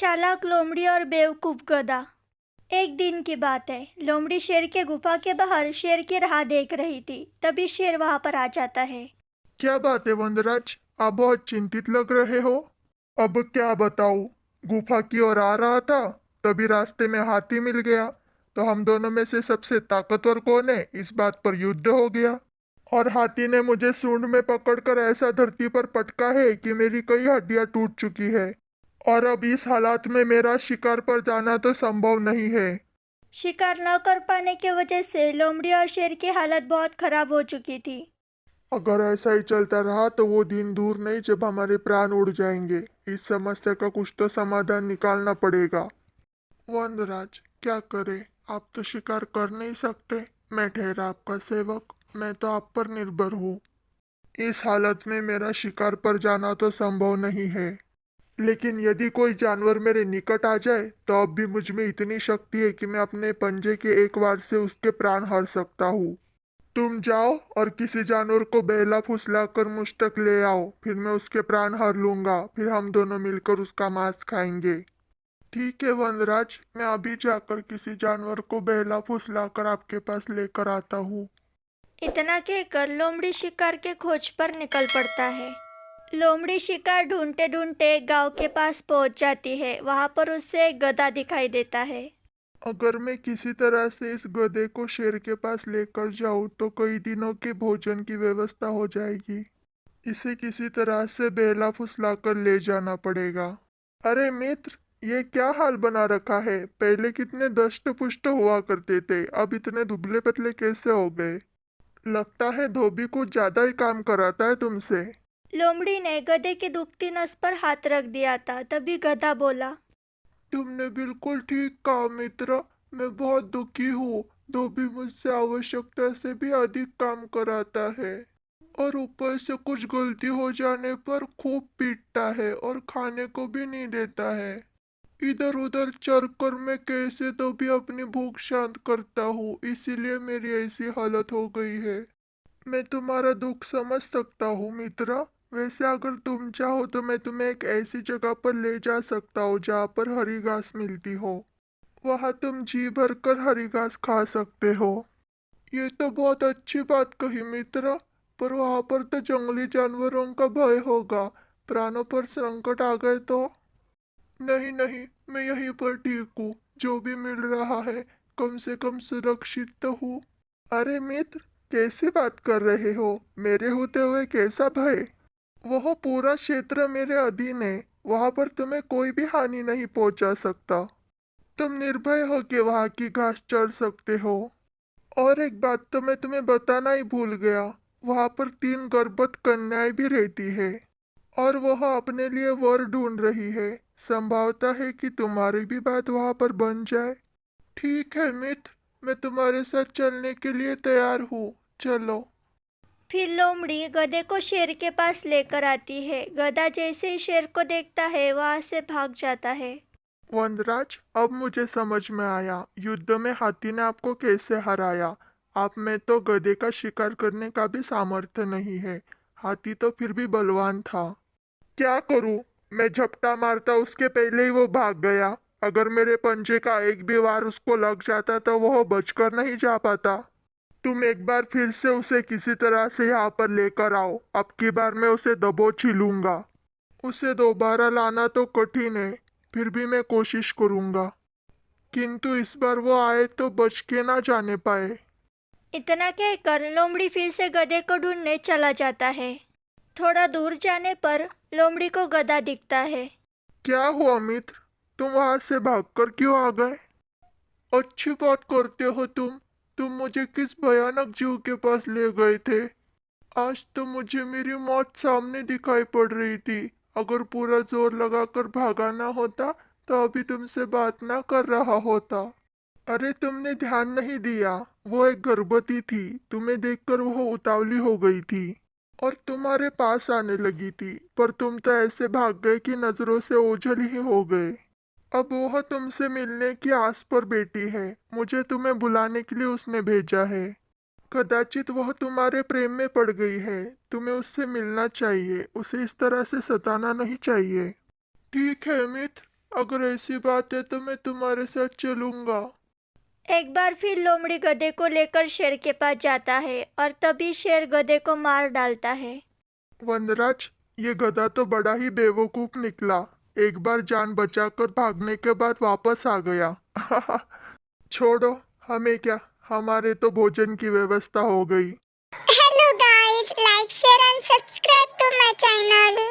चालाक लोमड़ी और बेवकूफ गधा। एक दिन की बात है। लोमड़ी शेर के गुफा के बाहर शेर की राह देख रही थी। तभी शेर वहां पर आ जाता है। क्या बात है वनराज, आप बहुत चिंतित लग रहे हो। अब क्या बताऊं। गुफा की ओर आ रहा था, तभी रास्ते में हाथी मिल गया। तो हम दोनों में से सबसे ताकतवर कौन है, इस बात पर युद्ध हो गया। और हाथी ने मुझे सूंड में पकड़कर ऐसा धरती पर पटका है कि मेरी कई हड्डियां टूट चुकी है। और अब इस हालात में मेरा शिकार पर जाना तो संभव नहीं है। शिकार न कर पाने की वजह से लोमड़ी और शेर की हालत बहुत खराब हो चुकी थी। अगर ऐसा ही चलता रहा तो वो दिन दूर नहीं जब हमारे प्राण उड़ जाएंगे। इस समस्या का कुछ तो समाधान निकालना पड़ेगा। वनराज, क्या करे। आप तो शिकार कर नहीं सकते। मैं ठहरा आपका सेवक, मैं तो आप पर निर्भर हूँ। इस हालत में मेरा शिकार पर जाना तो संभव नहीं है। लेकिन यदि कोई जानवर मेरे निकट आ जाए तो अब भी मुझ में इतनी शक्ति है कि मैं अपने पंजे के एक वार से उसके प्राण हर सकता हूँ। तुम जाओ और किसी जानवर को बहला फुसला कर मुझ तक ले आओ, फिर मैं उसके प्राण हर लूंगा। फिर हम दोनों मिलकर उसका मांस खाएंगे। ठीक है वनराज, मैं अभी जाकर किसी जानवर को बहला फुसला कर आपके पास लेकर आता हूँ। इतना कहकर लोमड़ी शिकार के खोज पर निकल पड़ता है। लोमड़ी शिकार ढूंढते ढूंढते गांव के पास पहुंच जाती है। वहां पर उसे एक गधा दिखाई देता है। अगर मैं किसी तरह से इस गधे को शेर के पास लेकर जाऊं तो कई दिनों के भोजन की व्यवस्था हो जाएगी। इसे किसी तरह से बेला फुसला कर ले जाना पड़ेगा। अरे मित्र, ये क्या हाल बना रखा है। पहले कितने दष्ट पुष्ट हुआ करते थे, अब इतने दुबले पतले कैसे हो गए। लगता है धोबी कुछ ज्यादा ही काम कराता है तुमसे। लोमड़ी ने गधे की दुखती नस पर हाथ रख दिया था। तभी गधा बोला। तुमने बिल्कुल ठीक कहा मित्र। मैं बहुत दुखी हूँ। धोबी मुझसे आवश्यकता से भी अधिक काम कराता है। और ऊपर से कुछ गलती हो जाने पर खूब पीटता है और खाने को भी नहीं देता है। इधर उधर चर कर मैं कैसे तो भी अपनी भूख शांत करता हूँ, इसीलिए मेरी ऐसी हालत हो गई है। मैं तुम्हारा दुख समझ सकता हूँ मित्र। वैसे अगर तुम चाहो तो मैं तुम्हें एक ऐसी जगह पर ले जा सकता हूँ जहाँ पर हरी घास मिलती हो। वहाँ तुम जी भर कर हरी घास खा सकते हो। ये तो बहुत अच्छी बात कही मित्र। पर वहाँ पर तो जंगली जानवरों का भय होगा। प्राणों पर संकट आ गए तो। नहीं नहीं, मैं यहीं पर ठीक हूँ। जो भी मिल रहा है कम से कम सुरक्षित तो हूँ। अरे मित्र, कैसी बात कर रहे हो। मेरे होते हुए कैसा भय। वह पूरा क्षेत्र मेरे अधीन है। वहां पर तुम्हें कोई भी हानि नहीं पहुंचा सकता। तुम निर्भय हो कि वहां की घास चर सकते हो। और एक बात तो मैं तुम्हें बताना ही भूल गया। वहां पर 3 गर्भवत कन्याएं भी रहती है। और वह अपने लिए वर ढूंढ रही है। संभावता है कि तुम्हारी भी बात वहां पर बन जाए। ठीक है मित्र, मैं तुम्हारे साथ चलने के लिए तैयार हूँ। चलो। फिर लोमड़ी गधे को शेर के पास लेकर आती है। गधा जैसे ही शेर को देखता है वहां से भाग जाता है। वनराज, अब मुझे समझ में आया युद्ध में हाथी ने आपको कैसे हराया। आप में तो गधे का शिकार करने का भी सामर्थ्य नहीं है। हाथी तो फिर भी बलवान था। क्या करूं। मैं झपटा मारता उसके पहले ही वो भाग गया। अगर मेरे पंजे का एक भी वार उसको लग जाता तो वह बचकर नहीं जा पाता। तुम एक बार फिर से उसे किसी तरह से यहाँ पर लेकर आओ। अब की बार मैं उसे दबोच ही लूंगा। उसे दोबारा लाना तो कठिन है, फिर भी मैं कोशिश करूंगा। किंतु इस बार वो आए तो बच के ना जाने पाए। इतना कहकर लोमड़ी फिर से गधे को ढूंढने चला जाता है। थोड़ा दूर जाने पर लोमड़ी को गधा दिखता है। क्या हुआ मित्र, तुम वहां से भागकर क्यों आ गए। अच्छी बात करते हो तुम मुझे किस भयानक जीव के पास ले गए थे। आज तो मुझे मेरी मौत सामने दिखाई पड़ रही थी। अगर पूरा जोर लगाकर भागा ना होता तो अभी तुमसे बात ना कर रहा होता। अरे तुमने ध्यान नहीं दिया। वो एक गर्भवती थी। तुम्हें देखकर वो उतावली हो गई थी और तुम्हारे पास आने लगी थी, पर तुम तो ऐसे भाग गए कि नजरों से ओझल ही हो गए। अब वह तुमसे मिलने की आस पर बैठी है। मुझे तुम्हें बुलाने के लिए उसने भेजा है। कदाचित वह तुम्हारे प्रेम में पड़ गई है। तुम्हें उससे मिलना चाहिए। उसे इस तरह से सताना नहीं चाहिए। ठीक है मित्र, अगर ऐसी बात है तो मैं तुम्हारे साथ चलूंगा। एक बार फिर लोमड़ी गधे को लेकर शेर के पास जाता है और तभी शेर गधे को मार डालता है। वनराज, ये गधा तो बड़ा ही बेवकूफ निकला। एक बार जान बचाकर भागने के बाद वापस आ गया। छोड़ो, हमें क्या, हमारे तो भोजन की व्यवस्था हो गई। Hello guys, like, share and subscribe to my channel.